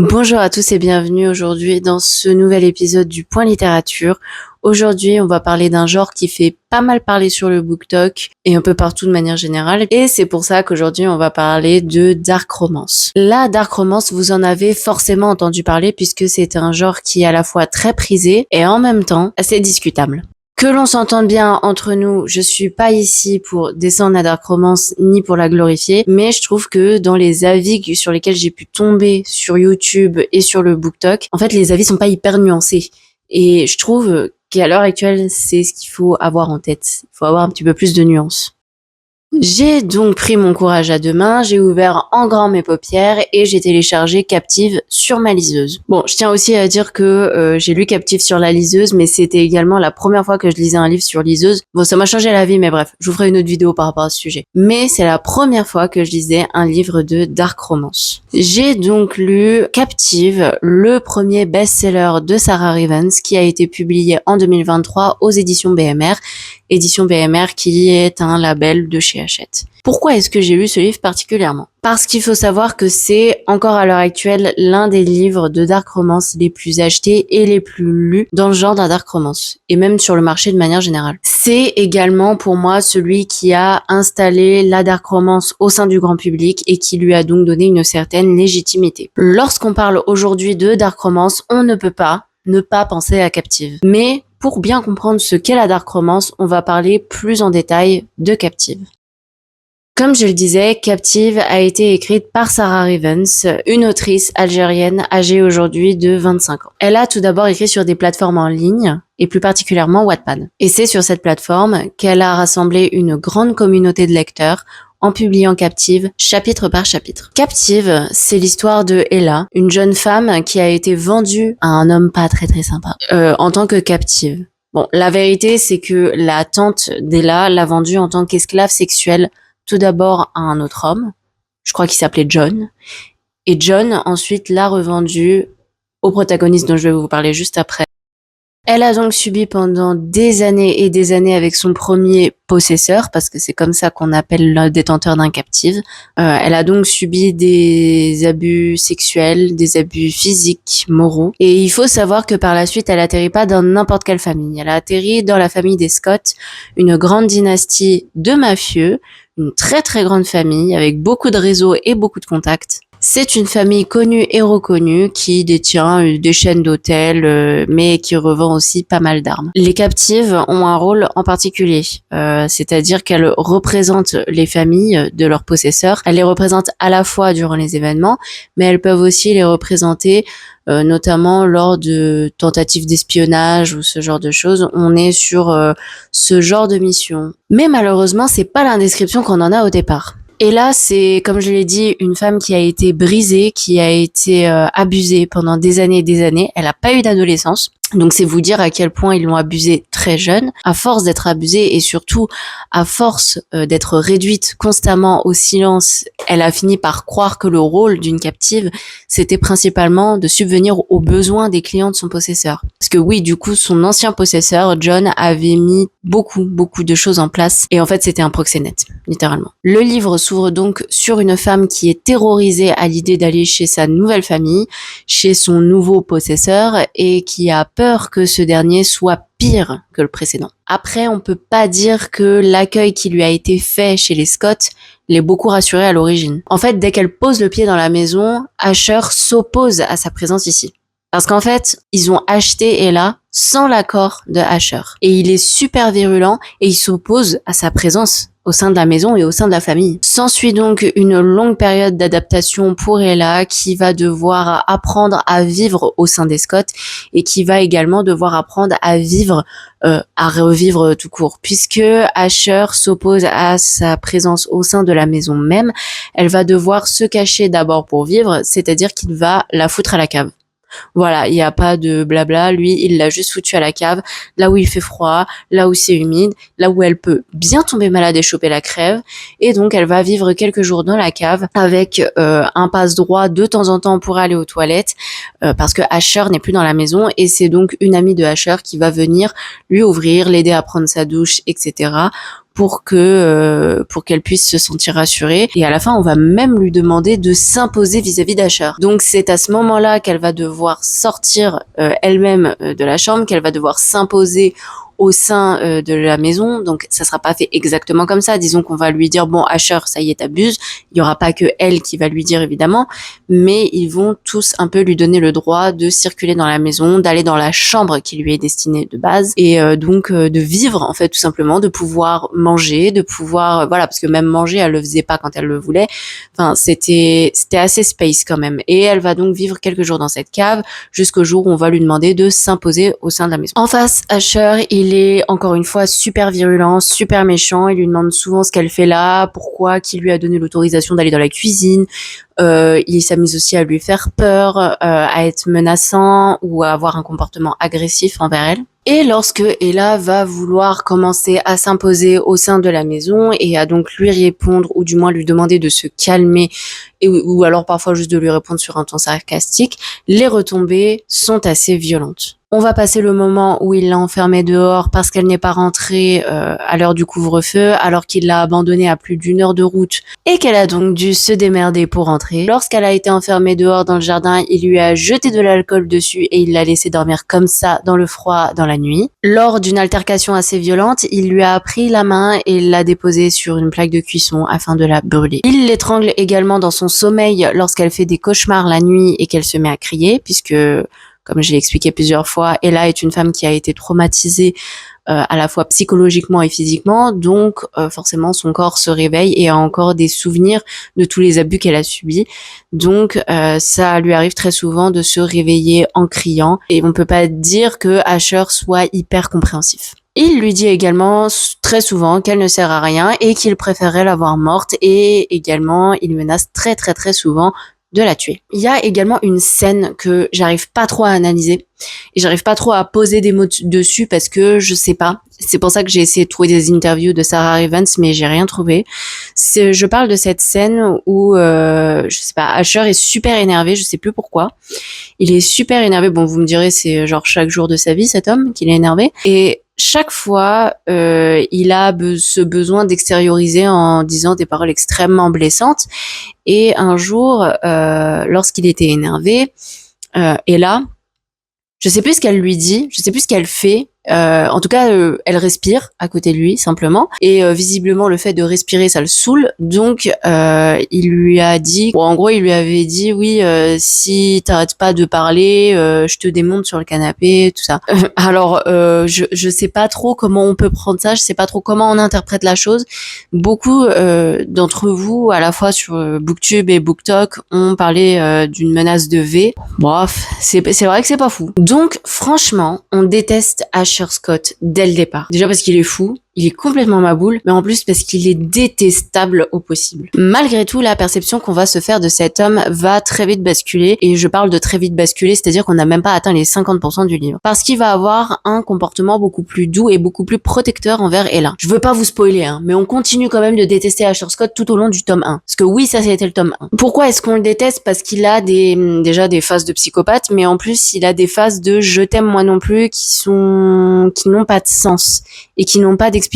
Bonjour à tous et bienvenue aujourd'hui dans ce nouvel épisode du Point Littérature. Aujourd'hui, on va parler d'un genre qui fait pas mal parler sur le BookTok et un peu partout de manière générale. Et c'est pour ça qu'aujourd'hui, on va parler de dark romance. La dark romance, vous en avez forcément entendu parler puisque c'est un genre qui est à la fois très prisé et en même temps assez discutable. Que l'on s'entende bien entre nous, je suis pas ici pour descendre la dark romance ni pour la glorifier, mais je trouve que dans les avis sur lesquels j'ai pu tomber sur YouTube et sur le BookTok, en fait les avis sont pas hyper nuancés. Et je trouve qu'à l'heure actuelle, c'est ce qu'il faut avoir en tête. Il faut avoir un petit peu plus de nuances. J'ai donc pris mon courage à deux mains, j'ai ouvert en grand mes paupières et j'ai téléchargé Captive sur ma liseuse. Bon, je tiens aussi à dire que j'ai lu Captive sur la liseuse, mais c'était également la première fois que je lisais un livre sur liseuse. Bon, ça m'a changé la vie, mais bref, je vous ferai une autre vidéo par rapport à ce sujet. Mais c'est la première fois que je lisais un livre de dark romance. J'ai donc lu Captive, le premier best-seller de Sarah Rivens, qui a été publié en 2023 aux éditions BMR. Édition BMR qui est un label de chez Hachette. Pourquoi est-ce que j'ai lu ce livre particulièrement ? Parce qu'il faut savoir que c'est encore à l'heure actuelle l'un des livres de dark romance les plus achetés et les plus lus dans le genre d'un dark romance, et même sur le marché de manière générale. C'est également pour moi celui qui a installé la dark romance au sein du grand public et qui lui a donc donné une certaine légitimité. Lorsqu'on parle aujourd'hui de dark romance, on ne peut pas ne pas penser à Captive. Mais pour bien comprendre ce qu'est la dark romance, on va parler plus en détail de Captive. Comme je le disais, Captive a été écrite par Sarah Rivens, une autrice algérienne âgée aujourd'hui de 25 ans. Elle a tout d'abord écrit sur des plateformes en ligne, et plus particulièrement Wattpad. Et c'est sur cette plateforme qu'elle a rassemblé une grande communauté de lecteurs en publiant Captive chapitre par chapitre. Captive, c'est l'histoire de Ella, une jeune femme qui a été vendue à un homme pas très sympa, en tant que captive. Bon, la vérité, c'est que la tante d'Ella l'a vendue en tant qu'esclave sexuelle, tout d'abord à un autre homme, je crois qu'il s'appelait John, et John ensuite l'a revendue au protagoniste dont je vais vous parler juste après. Elle a donc subi pendant des années et des années avec son premier possesseur, parce que c'est comme ça qu'on appelle le détenteur d'un captive. Elle a donc subi des abus sexuels, des abus physiques, moraux. Et il faut savoir que par la suite, elle atterrit pas dans n'importe quelle famille. Elle a atterri dans la famille des Scott, une grande dynastie de mafieux, une très très grande famille avec beaucoup de réseaux et beaucoup de contacts. C'est une famille connue et reconnue qui détient des chaînes d'hôtels, mais qui revend aussi pas mal d'armes. Les captives ont un rôle en particulier, c'est-à-dire qu'elles représentent les familles de leurs possesseurs. Elles les représentent à la fois durant les événements, mais elles peuvent aussi les représenter notamment lors de tentatives d'espionnage ou ce genre de choses. On est sur ce genre de mission. Mais malheureusement, c'est pas l'indescription qu'on en a au départ. Et là, c'est, comme je l'ai dit, une femme qui a été brisée, qui a été abusée pendant des années et des années. Elle n'a pas eu d'adolescence. Donc c'est vous dire à quel point ils l'ont abusée très jeune. À force d'être abusée et surtout à force d'être réduite constamment au silence, elle a fini par croire que le rôle d'une captive, c'était principalement de subvenir aux besoins des clients de son possesseur. Parce que oui, du coup, son ancien possesseur, John, avait mis beaucoup de choses en place. Et en fait, c'était un proxénète, littéralement. Le livre s'ouvre donc sur une femme qui est terrorisée à l'idée d'aller chez sa nouvelle famille, chez son nouveau possesseur, et qui a peur que ce dernier soit pire que le précédent. Après, on peut pas dire que l'accueil qui lui a été fait chez les Scott l'ait beaucoup rassurée à l'origine. En fait, dès qu'elle pose le pied dans la maison, Asher s'oppose à sa présence ici. Parce qu'en fait, ils ont acheté Ella sans l'accord de Asher. Et il est super virulent et il s'oppose à sa présence au sein de la maison et au sein de la famille. S'ensuit donc une longue période d'adaptation pour Ella qui va devoir apprendre à vivre au sein des Scott et qui va également devoir apprendre à vivre, à revivre tout court. Puisque Asher s'oppose à sa présence au sein de la maison même, elle va devoir se cacher d'abord pour vivre, c'est-à-dire qu'il va la foutre à la cave. Voilà, il n'y a pas de blabla, lui, il l'a juste foutu à la cave, là où il fait froid, là où c'est humide, là où elle peut bien tomber malade et choper la crève, et donc elle va vivre quelques jours dans la cave avec un passe-droit de temps en temps pour aller aux toilettes, parce que Asher n'est plus dans la maison, et c'est donc une amie de Asher qui va venir lui ouvrir, l'aider à prendre sa douche, etc., pour qu'elle puisse se sentir rassurée. Et à la fin, on va même lui demander de s'imposer vis-à-vis d'Asher. Donc c'est à ce moment-là qu'elle va devoir sortir elle-même de la chambre, qu'elle va devoir s'imposer au sein de la maison. Donc ça sera pas fait exactement comme ça. Disons qu'on va lui dire bon Asher, ça y est, t'abuses. Il y aura pas que elle qui va lui dire évidemment, mais ils vont tous un peu lui donner le droit de circuler dans la maison, d'aller dans la chambre qui lui est destinée de base et donc de vivre en fait tout simplement, de pouvoir manger, de pouvoir voilà, parce que même manger elle le faisait pas quand elle le voulait. Enfin c'était assez space quand même. Et elle va donc vivre quelques jours dans cette cave jusqu'au jour où on va lui demander de s'imposer au sein de la maison. En face, Asher, il est encore une fois super virulent, super méchant. Il lui demande souvent ce qu'elle fait là, pourquoi, qui lui a donné l'autorisation d'aller dans la cuisine. Il s'amuse aussi à lui faire peur, à être menaçant ou à avoir un comportement agressif envers elle. Et lorsque Ella va vouloir commencer à s'imposer au sein de la maison et à donc lui répondre ou du moins lui demander de se calmer ou alors parfois juste de lui répondre sur un ton sarcastique, les retombées sont assez violentes. On va passer le moment où il l'a enfermée dehors parce qu'elle n'est pas rentrée à l'heure du couvre-feu, alors qu'il l'a abandonnée à plus d'1 heure de route et qu'elle a donc dû se démerder pour rentrer. Lorsqu'elle a été enfermée dehors dans le jardin, il lui a jeté de l'alcool dessus et il l'a laissé dormir comme ça dans le froid dans la nuit. Lors d'une altercation assez violente, il lui a pris la main et l'a déposée sur une plaque de cuisson afin de la brûler. Il l'étrangle également dans son sommeil lorsqu'elle fait des cauchemars la nuit et qu'elle se met à crier, puisque comme je l'ai expliqué plusieurs fois, Ella est une femme qui a été traumatisée à la fois psychologiquement et physiquement, donc forcément son corps se réveille et a encore des souvenirs de tous les abus qu'elle a subis. Donc ça lui arrive très souvent de se réveiller en criant et on peut pas dire que Asher soit hyper compréhensif. Il lui dit également très souvent qu'elle ne sert à rien et qu'il préférerait la voir morte et également il menace très très très souvent de la tuer. Il y a également une scène que j'arrive pas trop à analyser et j'arrive pas trop à poser des mots dessus parce que je sais pas. C'est pour ça que j'ai essayé de trouver des interviews de Sarah Evans mais j'ai rien trouvé. Je parle de cette scène où je sais pas, Asher est super énervé, je sais plus pourquoi. Il est super énervé. Bon, vous me direz c'est genre chaque jour de sa vie cet homme qu'il est énervé et chaque fois, il a ce besoin d'extérioriser en disant des paroles extrêmement blessantes. Et un jour, lorsqu'il était énervé, Ella, je sais plus ce qu'elle lui dit, je sais plus ce qu'elle fait. En tout cas, elle respire à côté de lui simplement. Et visiblement, le fait de respirer, ça le saoule. Donc, il lui a dit, bon, en gros, il lui avait dit, oui, si t'arrêtes pas de parler, je te démonte sur le canapé, tout ça. Alors, je sais pas trop comment on peut prendre ça. Je sais pas trop comment on interprète la chose. Beaucoup d'entre vous, à la fois sur BookTube et BookTok, ont parlé d'une menace de V. Bref, c'est vrai que c'est pas fou. Donc, franchement, on déteste Asher Scott dès le départ. Déjà parce qu'il est fou, il est complètement maboule, mais en plus parce qu'il est détestable au possible. Malgré tout, la perception qu'on va se faire de cet homme va très vite basculer, et je parle de très vite basculer, c'est-à-dire qu'on n'a même pas atteint les 50% du livre. Parce qu'il va avoir un comportement beaucoup plus doux et beaucoup plus protecteur envers Ella. Je veux pas vous spoiler, hein, mais on continue quand même de détester Asher Scott tout au long du tome 1. Parce que oui, ça c'était le tome 1. Pourquoi est-ce qu'on le déteste? Parce qu'il a déjà des phases de psychopathe, mais en plus il a des phases de je t'aime moi non plus qui n'ont pas de sens et qui n'ont pas d'explication.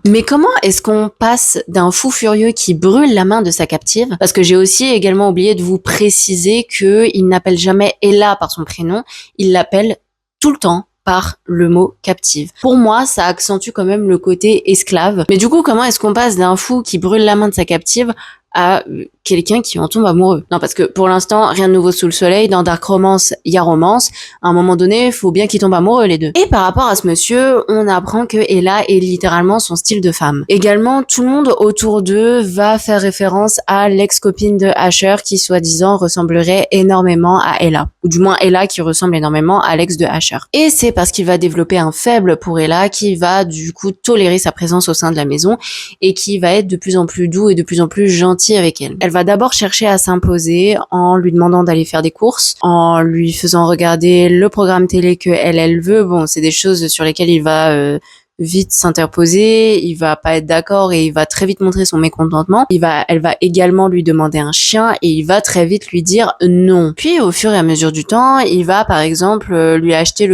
Mais comment est-ce qu'on passe d'un fou furieux qui brûle la main de sa captive, parce que j'ai aussi également oublié de vous préciser que il n'appelle jamais Ella par son prénom, il l'appelle tout le temps par le mot captive. Pour moi, ça accentue quand même le côté esclave. Mais du coup, comment est-ce qu'on passe d'un fou qui brûle la main de sa captive à quelqu'un qui en tombe amoureux? Non, parce que pour l'instant, rien de nouveau sous le soleil. Dans Dark Romance, il y a romance. À un moment donné, il faut bien qu'ils tombent amoureux, les deux. Et par rapport à ce monsieur, on apprend que Ella est littéralement son style de femme. Également, tout le monde autour d'eux va faire référence à l'ex-copine de Asher qui, soi-disant, ressemblerait énormément à Ella. Ou du moins, Ella qui ressemble énormément à l'ex de Asher. Et c'est parce qu'il va développer un faible pour Ella qui va, du coup, tolérer sa présence au sein de la maison et qui va être de plus en plus doux et de plus en plus gentil avec elle. Elle va d'abord chercher à s'imposer en lui demandant d'aller faire des courses, en lui faisant regarder le programme télé que elle veut. Bon, c'est des choses sur lesquelles il va vite s'interposer, il va pas être d'accord et il va très vite montrer son mécontentement. Elle va également lui demander un chien et il va très vite lui dire non. Puis au fur et à mesure du temps, il va par exemple lui acheter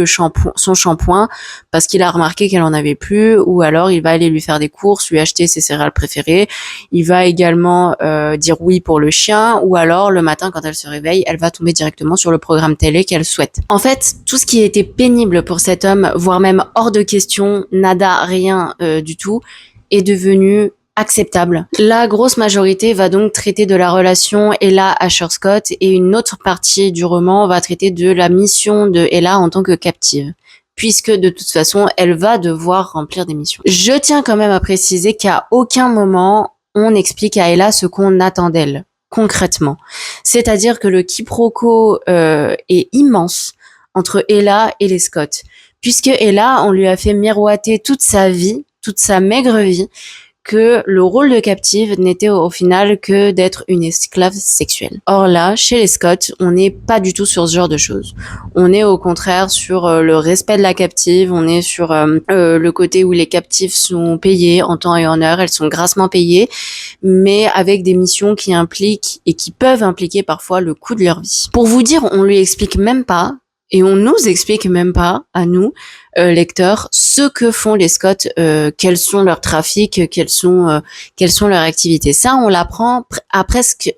son shampoing parce qu'il a remarqué qu'elle en avait plus, ou alors il va aller lui faire des courses, lui acheter ses céréales préférées. Il va également dire oui pour le chien, ou alors le matin quand elle se réveille, elle va tomber directement sur le programme télé qu'elle souhaite. En fait, tout ce qui était pénible pour cet homme, voire même hors de question, nada, rien du tout, est devenu acceptable. La grosse majorité va donc traiter de la relation Ella-Asher Scott, et une autre partie du roman va traiter de la mission de Ella en tant que captive, puisque de toute façon, elle va devoir remplir des missions. Je tiens quand même à préciser qu'à aucun moment, on explique à Ella ce qu'on attend d'elle, concrètement. C'est-à-dire que le quiproquo est immense entre Ella et les Scott, puisque Ella, on lui a fait miroiter toute sa vie, toute sa maigre vie, que le rôle de captive n'était au final que d'être une esclave sexuelle. Or là, chez les Scott, on n'est pas du tout sur ce genre de choses. On est au contraire sur le respect de la captive, on est sur le côté où les captives sont payées en temps et en heure, elles sont grassement payées, mais avec des missions qui impliquent et qui peuvent impliquer parfois le coût de leur vie. Pour vous dire, on lui explique même pas, et on nous explique même pas, à nous, lecteurs, ce que font les Scott, quels sont leurs trafics, quelles sont leurs activités. Ça, on l'apprend à presque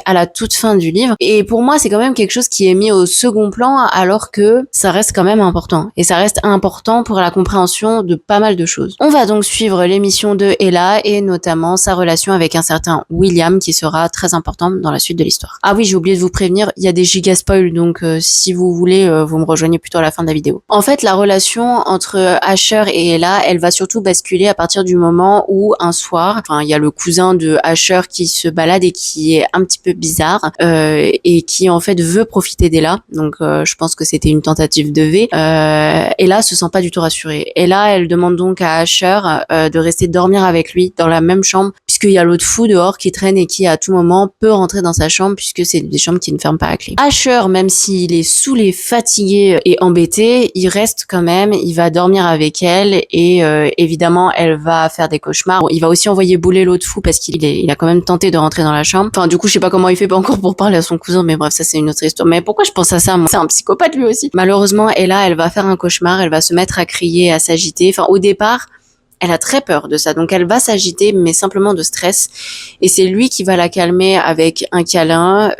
à la toute fin du livre. Et pour moi, c'est quand même quelque chose qui est mis au second plan, alors que ça reste quand même important. Et ça reste important pour la compréhension de pas mal de choses. On va donc suivre l'émission de Ella, et notamment sa relation avec un certain William, qui sera très important dans la suite de l'histoire. Ah oui, j'ai oublié de vous prévenir, il y a des giga spoils, donc si vous voulez, vous me rejoignez plutôt à la fin de la vidéo. En fait, la relation entre Asher et Ella, elle va surtout basculer à partir du moment où un soir, il y a le cousin de Asher qui se balade et qui est un petit peu bizarre et qui en fait veut profiter d'Ella. Donc je pense que c'était une tentative de V. Ella se sent pas du tout rassurée. Ella, elle demande donc à Asher de rester dormir avec lui dans la même chambre, puisqu'il y a l'autre fou dehors qui traîne et qui à tout moment peut rentrer dans sa chambre, puisque c'est des chambres qui ne ferment pas à clé. Asher, même s'il est saoulé, fatigué et embêté, il reste quand même, il va dormir avec elle, et évidemment elle va faire des cauchemars. Bon, il va aussi envoyer bouler l'autre fou parce qu'il a quand même tenté de rentrer dans la chambre. Enfin du coup je sais pas comment il fait pas encore pour parler à son cousin, mais bref, ça c'est une autre histoire. Mais pourquoi je pense à ça, moi? C'est un psychopathe lui aussi. Malheureusement, elle va faire un cauchemar, elle va se mettre à crier, à s'agiter. Enfin au départ, elle a très peur de ça, donc elle va s'agiter, mais simplement de stress. Et c'est lui qui va la calmer avec un câlin,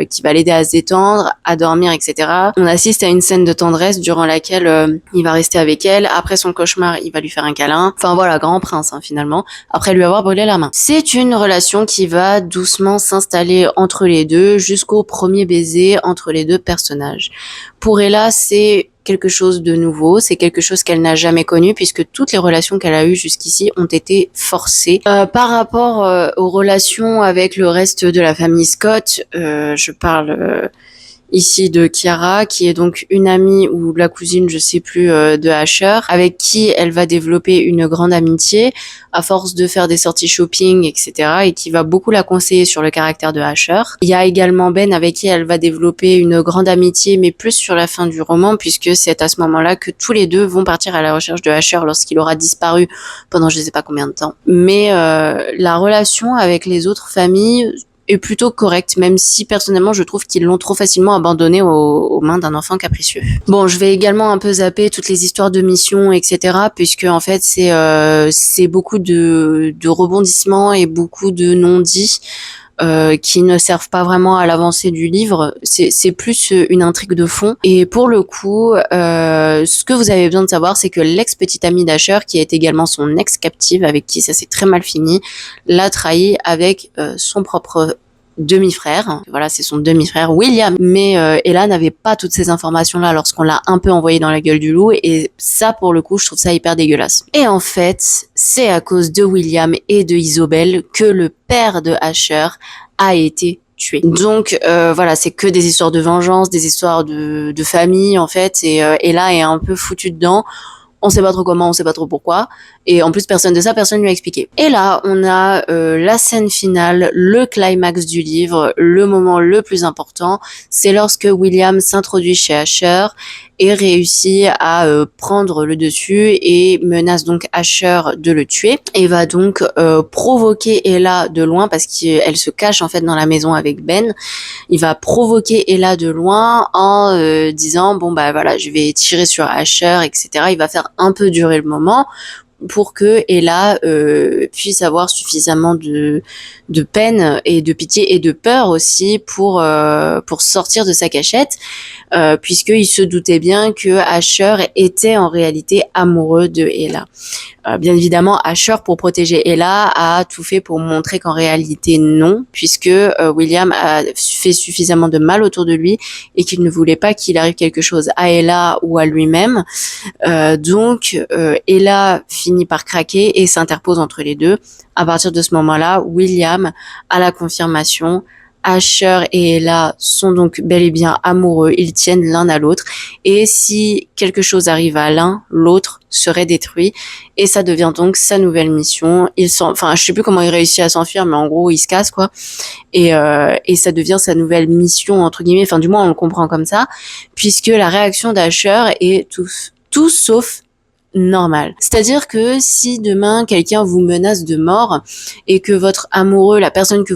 qui va l'aider à se détendre, à dormir, etc. On assiste à une scène de tendresse durant laquelle il va rester avec elle. Après son cauchemar, il va lui faire un câlin. Enfin voilà, grand prince finalement, après lui avoir brûlé la main. C'est une relation qui va doucement s'installer entre les deux, jusqu'au premier baiser entre les deux personnages. Pour Ella, c'est quelque chose de nouveau, c'est quelque chose qu'elle n'a jamais connu, puisque toutes les relations qu'elle a eues jusqu'ici ont été forcées. Par rapport aux relations avec le reste de la famille Scott, je parle ici de Kiara, qui est donc une amie ou la cousine, je sais plus, de Asher, avec qui elle va développer une grande amitié à force de faire des sorties shopping, etc., et qui va beaucoup la conseiller sur le caractère de Asher. Il y a également Ben, avec qui elle va développer une grande amitié, mais plus sur la fin du roman, puisque c'est à ce moment-là que tous les deux vont partir à la recherche de Asher lorsqu'il aura disparu pendant je sais pas combien de temps. Mais la relation avec les autres familles est plutôt correcte, même si personnellement je trouve qu'ils l'ont trop facilement abandonné aux mains d'un enfant capricieux. Bon, je vais également un peu zapper toutes les histoires de missions, etc., puisque en fait c'est beaucoup de rebondissements et beaucoup de non-dits qui ne servent pas vraiment à l'avancée du livre. C'est plus une intrigue de fond. Et pour le coup, ce que vous avez besoin de savoir, c'est que l'ex-petite amie d'Asher, qui est également son ex-captive, avec qui ça s'est très mal fini, l'a trahi avec son propre demi-frère. Voilà, c'est son demi-frère William. Mais Ella n'avait pas toutes ces informations-là lorsqu'on l'a un peu envoyé dans la gueule du loup, et ça, pour le coup, je trouve ça hyper dégueulasse. Et en fait, c'est à cause de William et de Isobel que le père de Asher a été tué. Donc voilà, c'est que des histoires de vengeance, des histoires de famille en fait, et Ella est un peu foutue dedans. On sait pas trop comment, on sait pas trop pourquoi. Et en plus, personne lui a expliqué. Et là, on a la scène finale, le climax du livre, le moment le plus important. C'est lorsque William s'introduit chez Asher et réussit à prendre le dessus et menace donc Asher de le tuer et va donc provoquer Ella de loin parce qu'elle se cache en fait dans la maison avec Ben. Il va provoquer Ella de loin en disant bon bah voilà, je vais tirer sur Asher, etc. Il va faire un peu durer le moment pour que Ella puisse avoir suffisamment de peine et de pitié et de peur aussi pour sortir de sa cachette, puisqu'il se doutait bien que Asher était en réalité amoureux de Ella. Bien évidemment, Asher, pour protéger Ella, a tout fait pour montrer qu'en réalité non, puisque William a fait suffisamment de mal autour de lui et qu'il ne voulait pas qu'il arrive quelque chose à Ella ou à lui-même. Donc, Ella finit par craquer et s'interpose entre les deux. À partir de ce moment-là, William a la confirmation. Asher et Ella sont donc bel et bien amoureux, ils tiennent l'un à l'autre, et si quelque chose arrive à l'un, l'autre serait détruit, et ça devient donc sa nouvelle mission. Je sais plus comment il réussit à s'enfuir, mais en gros, il se casse, quoi, et ça devient sa nouvelle mission, entre guillemets, enfin, du moins, on le comprend comme ça, puisque la réaction d'Asher est tout sauf normal. C'est-à-dire que si demain quelqu'un vous menace de mort et que votre amoureux, la personne que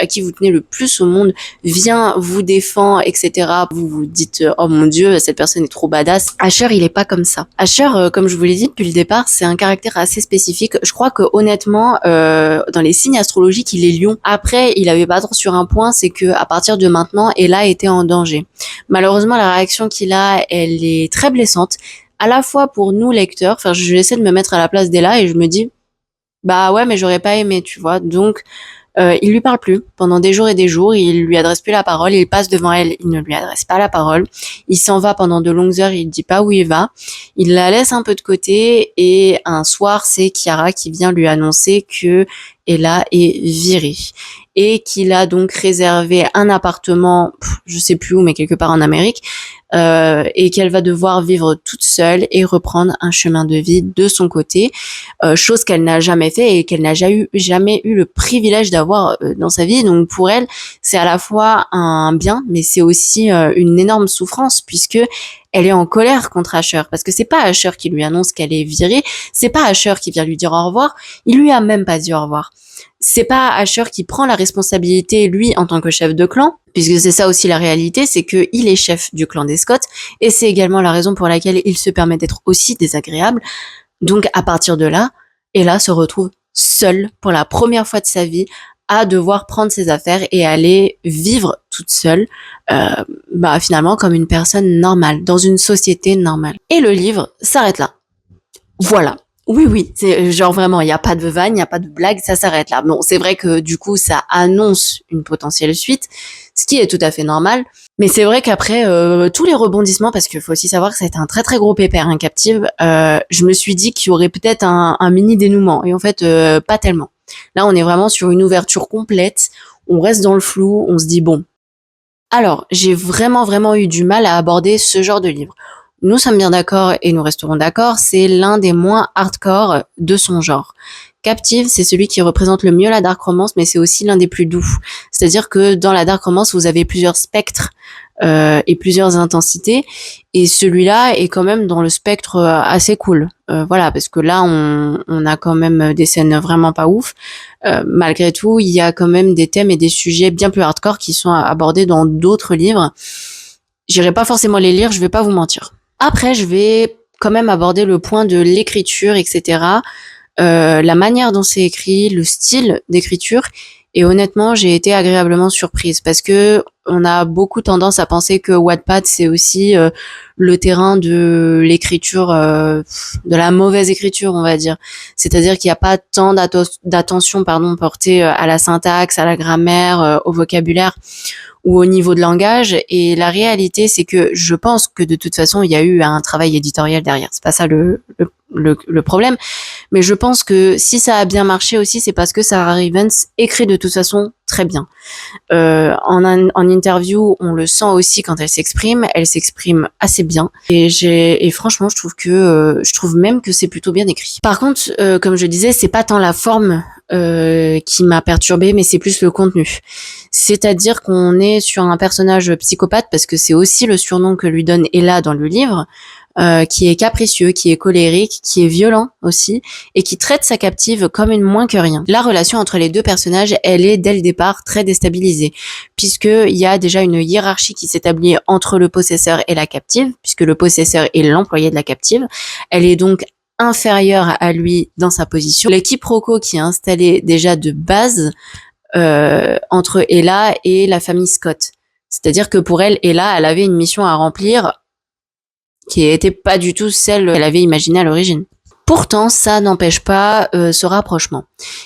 à qui vous tenez le plus au monde, vient, vous défend, etc., vous vous dites oh mon dieu, cette personne est trop badass. Asher, il est pas comme ça. Asher, comme je vous l'ai dit depuis le départ, c'est un caractère assez spécifique. Je crois que honnêtement, dans les signes astrologiques, il est lion. Après, il avait pas trop sur un point, c'est que à partir de maintenant, Ella était en danger. Malheureusement, la réaction qu'il a, elle est très blessante. À la fois pour nous lecteurs, enfin j'essaie de me mettre à la place d'Ella et je me dis bah ouais mais j'aurais pas aimé, tu vois. Donc il lui parle plus pendant des jours et des jours, il lui adresse plus la parole, il passe devant elle, il ne lui adresse pas la parole, il s'en va pendant de longues heures, il dit pas où il va, il la laisse un peu de côté et un soir c'est Chiara qui vient lui annoncer que Ella est virée et qu'il a donc réservé un appartement, je sais plus où mais quelque part en Amérique, et qu'elle va devoir vivre toute seule et reprendre un chemin de vie de son côté, chose qu'elle n'a jamais fait et qu'elle n'a jamais eu le privilège d'avoir dans sa vie. Donc pour elle, c'est à la fois un bien, mais c'est aussi une énorme souffrance puisque elle est en colère contre Asher parce que c'est pas Asher qui lui annonce qu'elle est virée, c'est pas Asher qui vient lui dire au revoir, il lui a même pas dit au revoir. C'est pas Asher qui prend la responsabilité, lui, en tant que chef de clan, puisque c'est ça aussi la réalité, c'est que il est chef du clan des Scott, et c'est également la raison pour laquelle il se permet d'être aussi désagréable. Donc, à partir de là, Ella se retrouve seule pour la première fois de sa vie à devoir prendre ses affaires et aller vivre toute seule, finalement comme une personne normale, dans une société normale. Et le livre s'arrête là. Voilà. Oui, c'est genre vraiment, il n'y a pas de vanne, il n'y a pas de blague, ça s'arrête là. Bon, c'est vrai que du coup, ça annonce une potentielle suite, ce qui est tout à fait normal. Mais c'est vrai qu'après, tous les rebondissements, parce qu'il faut aussi savoir que ça a été un très très gros pépère, hein, Captive, je me suis dit qu'il y aurait peut-être un mini dénouement. Et en fait, pas tellement. Là, on est vraiment sur une ouverture complète, on reste dans le flou, on se dit bon. Alors, j'ai vraiment eu du mal à aborder ce genre de livre. Nous sommes bien d'accord et nous resterons d'accord, c'est l'un des moins hardcore de son genre. Captive, c'est celui qui représente le mieux la dark romance, mais c'est aussi l'un des plus doux. C'est-à-dire que dans la dark romance, vous avez plusieurs spectres et plusieurs intensités, et celui-là est quand même dans le spectre assez cool. Voilà, parce que là, on a quand même des scènes vraiment pas ouf. Malgré tout, il y a quand même des thèmes et des sujets bien plus hardcore qui sont abordés dans d'autres livres. J'irai pas forcément les lire, je vais pas vous mentir. Après, je vais quand même aborder le point de l'écriture, etc. La manière dont c'est écrit, le style d'écriture. Et honnêtement, j'ai été agréablement surprise parce que on a beaucoup tendance à penser que Wattpad, c'est aussi le terrain de l'écriture, de la mauvaise écriture, on va dire. C'est-à-dire qu'il n'y a pas tant d'attention portée à la syntaxe, à la grammaire, au vocabulaire ou au niveau de langage. Et la réalité, c'est que je pense que de toute façon, il y a eu un travail éditorial derrière. C'est pas ça le problème. Mais je pense que si ça a bien marché aussi, c'est parce que Sarah Rivens écrit de toute façon très bien. En interview, on le sent aussi quand elle s'exprime assez bien. Et franchement, je trouve même que c'est plutôt bien écrit. Par contre, comme je disais, c'est pas tant la forme qui m'a perturbée, mais c'est plus le contenu. C'est-à-dire qu'on est sur un personnage psychopathe, parce que c'est aussi le surnom que lui donne Ella dans le livre, qui est capricieux, qui est colérique, qui est violent aussi, et qui traite sa captive comme une moins que rien. La relation entre les deux personnages, elle est dès le départ très déstabilisée, puisqu'il y a déjà une hiérarchie qui s'établit entre le possesseur et la captive, puisque le possesseur est l'employé de la captive. Elle est donc inférieure à lui dans sa position. Le quiproquo qui est installé déjà de base entre Ella et la famille Scott. C'est-à-dire que pour elle, Ella, elle avait une mission à remplir qui était pas du tout celle qu'elle avait imaginée à l'origine. Pourtant, ça n'empêche pas ce rapprochement.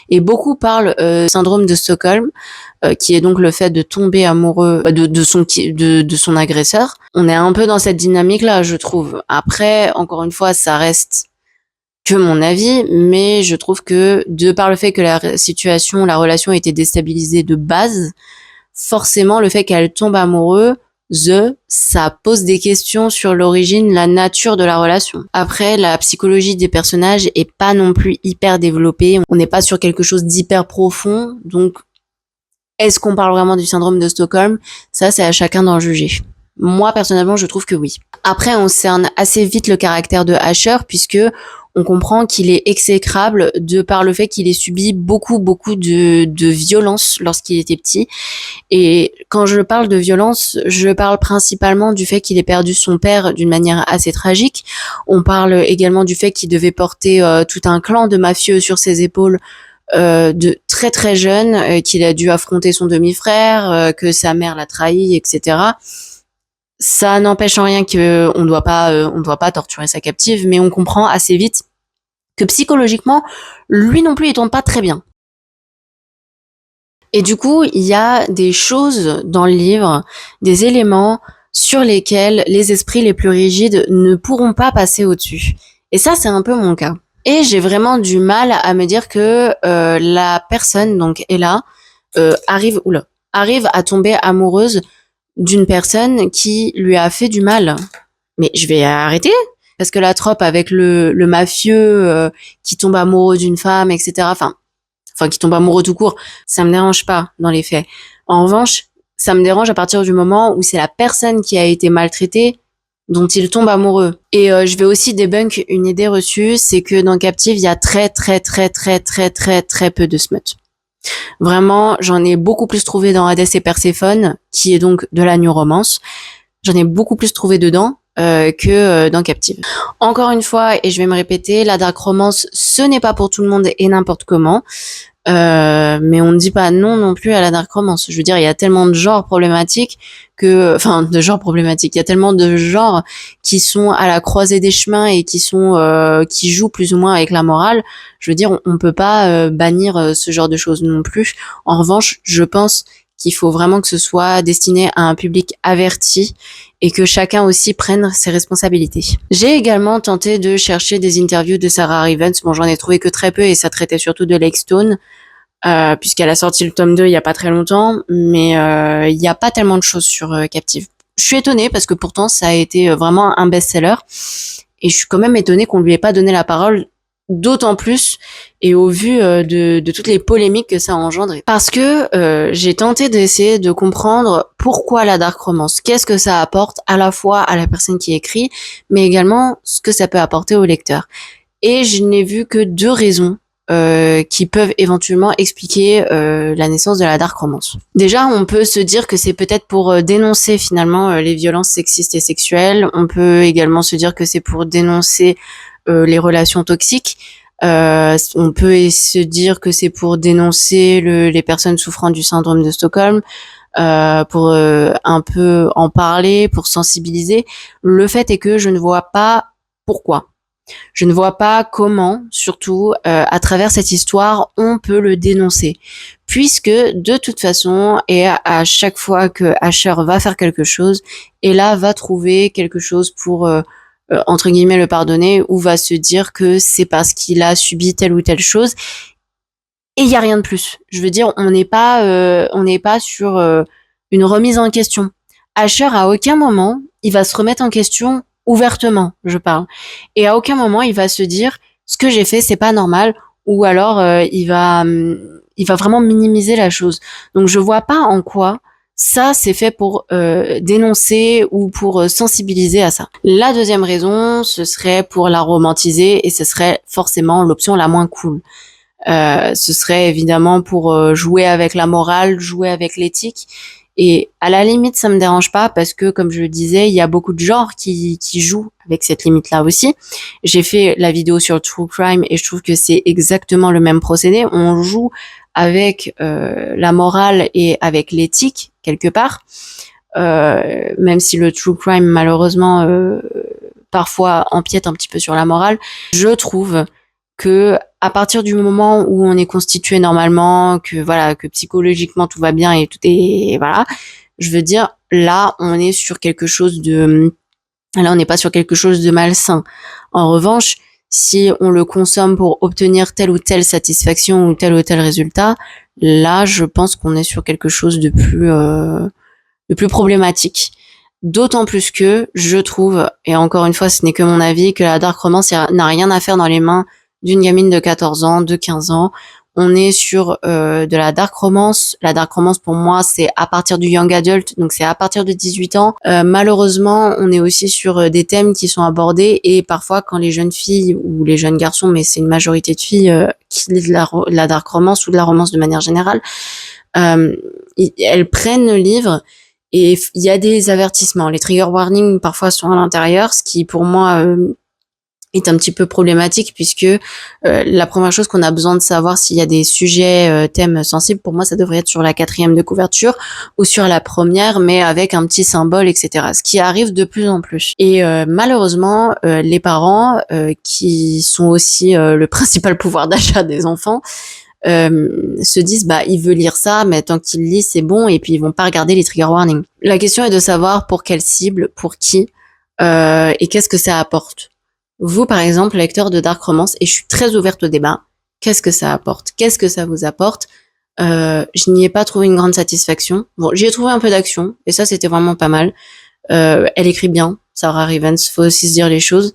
Et beaucoup parlent syndrome de Stockholm, qui est donc le fait de tomber amoureux de son agresseur. On est un peu dans cette dynamique-là, je trouve. Après, encore une fois, ça reste que mon avis, mais je trouve que de par le fait que la relation a été déstabilisée de base, forcément, le fait qu'elle tombe amoureuse, ça pose des questions sur l'origine, la nature de la relation. Après, la psychologie des personnages est pas non plus hyper développée. On n'est pas sur quelque chose d'hyper profond. Donc, est-ce qu'on parle vraiment du syndrome de Stockholm? Ça, c'est à chacun d'en juger. Moi, personnellement, je trouve que oui. Après, on cerne assez vite le caractère de Asher, puisque on comprend qu'il est exécrable de par le fait qu'il ait subi beaucoup de violence lorsqu'il était petit. Et quand je parle de violence, je parle principalement du fait qu'il ait perdu son père d'une manière assez tragique. On parle également du fait qu'il devait porter tout un clan de mafieux sur ses épaules de très très jeune, qu'il a dû affronter son demi-frère, que sa mère l'a trahi, etc. Ça n'empêche en rien qu'on doit pas torturer sa captive, mais on comprend assez vite que psychologiquement, lui non plus, il tombe pas très bien. Et du coup, il y a des choses dans le livre, des éléments sur lesquels les esprits les plus rigides ne pourront pas passer au-dessus. Et ça, c'est un peu mon cas. Et j'ai vraiment du mal à me dire que la personne, donc Ella, arrive à tomber amoureuse d'une personne qui lui a fait du mal. Mais je vais arrêter, parce que la trope avec le mafieux qui tombe amoureux d'une femme, etc. Enfin, qui tombe amoureux tout court, ça me dérange pas dans les faits. En revanche, ça me dérange à partir du moment où c'est la personne qui a été maltraitée dont il tombe amoureux. Et je vais aussi débunk une idée reçue, c'est que dans Captive, il y a très peu de smut. Vraiment, j'en ai beaucoup plus trouvé dans Hadès et Perséphone, qui est donc de la new romance. J'en ai beaucoup plus trouvé dedans que dans Captive. Encore une fois, et je vais me répéter, la dark romance, ce n'est pas pour tout le monde et n'importe comment. Mais on ne dit pas non plus à la dark romance. Je veux dire, il y a tellement de genres problématiques il y a tellement de genres qui sont à la croisée des chemins et qui jouent plus ou moins avec la morale. Je veux dire, on peut pas bannir ce genre de choses non plus. En revanche, je pense qu'il faut vraiment que ce soit destiné à un public averti et que chacun aussi prenne ses responsabilités. J'ai également tenté de chercher des interviews de Sarah Rivens. Bon, j'en ai trouvé que très peu et ça traitait surtout de Lake Stone, puisqu'elle a sorti le tome 2 il y a pas très longtemps, mais il y a pas tellement de choses sur Captive. Je suis étonnée parce que pourtant ça a été vraiment un best-seller et je suis quand même étonnée qu'on lui ait pas donné la parole, d'autant plus et au vu de toutes les polémiques que ça a engendré. Parce que j'ai tenté d'essayer de comprendre pourquoi la dark romance, qu'est-ce que ça apporte à la fois à la personne qui écrit, mais également ce que ça peut apporter au lecteur. Et je n'ai vu que 2 raisons qui peuvent éventuellement expliquer la naissance de la dark romance. Déjà, on peut se dire que c'est peut-être pour dénoncer finalement les violences sexistes et sexuelles. On peut également se dire que c'est pour dénoncer les relations toxiques. On peut se dire que c'est pour dénoncer les personnes souffrant du syndrome de Stockholm, pour un peu en parler, pour sensibiliser. Le fait est que je ne vois pas pourquoi. Je ne vois pas comment, surtout à travers cette histoire, on peut le dénoncer. Puisque de toute façon, et à chaque fois que Asher va faire quelque chose, Ella va trouver quelque chose pour entre guillemets le pardonner, ou va se dire que c'est parce qu'il a subi telle ou telle chose. et il y a rien de plus. Je veux dire, on n'est pas sur une remise en question. Asher, à aucun moment, il va se remettre en question ouvertement, je parle. Et à aucun moment, il va se dire ce que j'ai fait, c'est pas normal, ou alors il va vraiment minimiser la chose. Donc je vois pas en quoi ça c'est fait pour dénoncer ou pour sensibiliser à ça. La deuxième raison, ce serait pour la romantiser et ce serait forcément l'option la moins cool. Ce serait évidemment pour jouer avec la morale, jouer avec l'éthique. Et à la limite, ça me dérange pas parce que, comme je le disais, il y a beaucoup de genres qui jouent avec cette limite-là aussi. J'ai fait la vidéo sur le true crime et je trouve que c'est exactement le même procédé. On joue avec la morale et avec l'éthique quelque part, même si le true crime malheureusement parfois empiète un petit peu sur la morale. Je trouve que à partir du moment où on est constitué normalement, que voilà, que psychologiquement tout va bien et tout est voilà, je veux dire là on est sur quelque chose de là on n'est pas sur quelque chose de malsain. En revanche, si on le consomme pour obtenir telle ou telle satisfaction ou tel résultat, là je pense qu'on est sur quelque chose de plus problématique. D'autant plus que je trouve, et encore une fois ce n'est que mon avis, que la dark romance n'a rien à faire dans les mains d'une gamine de 14 ans, de 15 ans. On est sur de la dark romance. La dark romance pour moi c'est à partir du young adult, donc c'est à partir de 18 ans. Malheureusement on est aussi sur des thèmes qui sont abordés et parfois quand les jeunes filles ou les jeunes garçons, mais c'est une majorité de filles qui lisent la dark romance ou de la romance de manière générale, elles prennent le livre et il y a des avertissements. Les trigger warnings parfois sont à l'intérieur, ce qui pour moi est un petit peu problématique puisque la première chose qu'on a besoin de savoir s'il y a des sujets, thèmes sensibles, pour moi ça devrait être sur la 4e de couverture ou sur la première, mais avec un petit symbole, etc. Ce qui arrive de plus en plus. Et malheureusement, les parents, qui sont aussi le principal pouvoir d'achat des enfants, se disent bah il veut lire ça mais tant qu'il lit c'est bon et puis ils vont pas regarder les trigger warnings. La question est de savoir pour quelle cible, pour qui et qu'est-ce que ça apporte. Vous par exemple lecteur de dark romance, et je suis très ouverte au débat, qu'est-ce que ça apporte, qu'est-ce que ça vous apporte? Je n'y ai pas trouvé une grande satisfaction. Bon, j'y ai trouvé un peu d'action et ça c'était vraiment pas mal. Elle écrit bien, Sarah Rivens, faut aussi se dire les choses.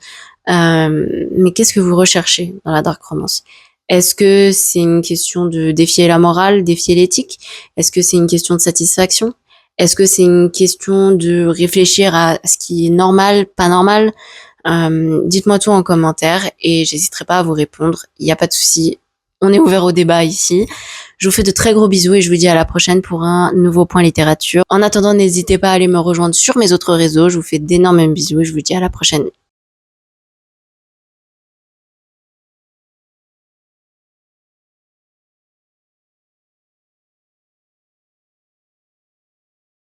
Mais qu'est-ce que vous recherchez dans la dark romance? Est-ce que c'est une question de défier la morale, défier l'éthique? Est-ce que c'est une question de satisfaction? Est-ce que c'est une question de réfléchir à ce qui est normal, pas normal? Dites-moi tout en commentaire et j'hésiterai pas à vous répondre. Il n'y a pas de souci. On est ouvert au débat ici. Je vous fais de très gros bisous et je vous dis à la prochaine pour un nouveau point littérature. En attendant, n'hésitez pas à aller me rejoindre sur mes autres réseaux. Je vous fais d'énormes bisous et je vous dis à la prochaine.